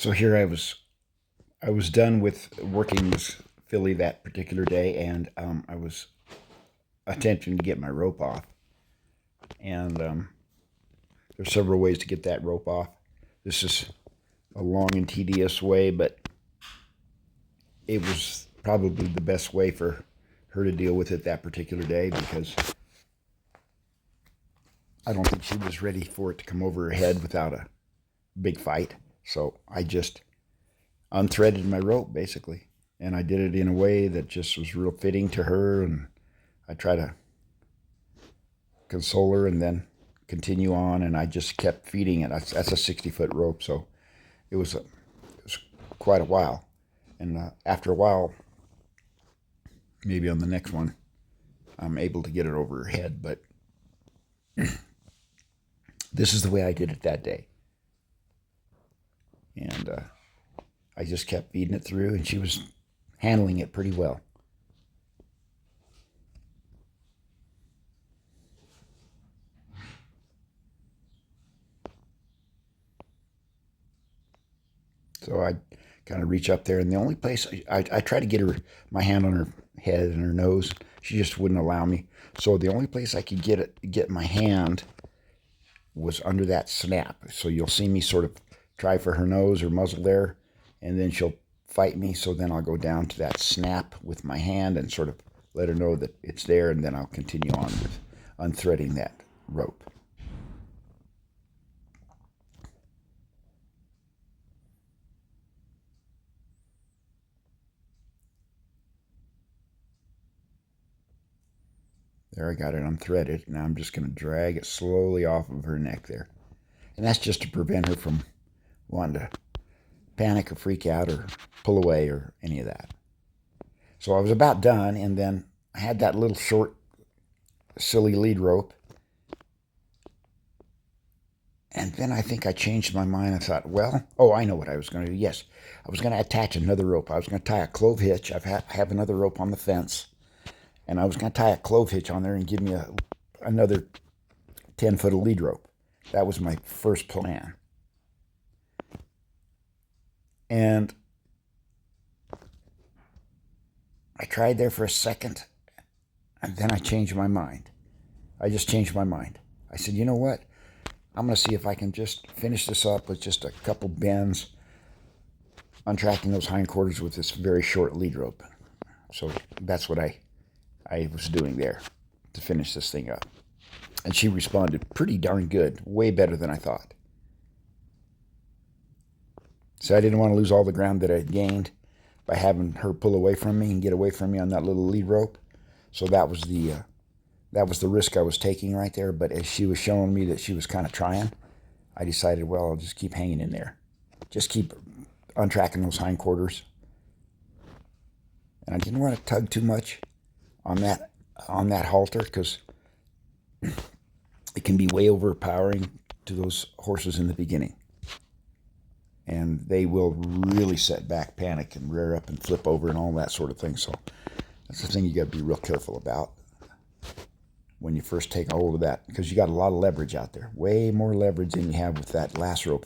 So here I was done with working this filly that particular day, and I was attempting to get my rope off. And there's several ways to get that rope off. This is a long and tedious way, but it was probably the best way for her to deal with it that particular day, because I don't think she was ready for it to come over her head without a big fight. So I just unthreaded my rope, basically, and I did it in a way that just was real fitting to her, and I tried to console her and then continue on, and I just kept feeding it. That's a 60-foot rope, so it was quite a while. And after a while, maybe on the next one, I'm able to get it over her head. But this is the way I did it that day. And I just kept feeding it through, and she was handling it pretty well. So I kind of reach up there, and the only place I try to get my hand on her head and her nose, she just wouldn't allow me. So the only place I could get my hand was under that snap. So you'll see me sort of try for her nose or muzzle there, and then she'll fight me. So then I'll go down to that snap with my hand and sort of let her know that it's there, and then I'll continue on with unthreading that rope. There, I got it unthreaded. Now I'm just going to drag it slowly off of her neck there. And that's just to prevent her from wanting to panic or freak out or pull away or any of that. So I was about done, and then I had that little short, silly lead rope. And then I think I changed my mind. I thought, well, I know what I was going to do. Yes, I was going to attach another rope. I was going to tie a clove hitch. I have another rope on the fence. And I was going to tie a clove hitch on there and give me another 10-foot of lead rope. That was my first plan. And I tried there for a second, and then I changed my mind. I just changed my mind. I said, you know what? I'm going to see if I can just finish this up with just a couple bends, untracking those hindquarters with this very short lead rope. So that's what I was doing there to finish this thing up. And she responded pretty darn good, way better than I thought. So I didn't want to lose all the ground that I had gained by having her pull away from me and get away from me on that little lead rope. So that was the risk I was taking right there. But as she was showing me that she was kind of trying, I decided, well, I'll just keep hanging in there. Just keep untracking those hindquarters. And I didn't want to tug too much on that halter, because it can be way overpowering to those horses in the beginning, and they will really set back, panic, and rear up and flip over and all that sort of thing. So that's the thing you got to be real careful about when you first take a hold of that, because you got a lot of leverage out there, way more leverage than you have with that lasso rope.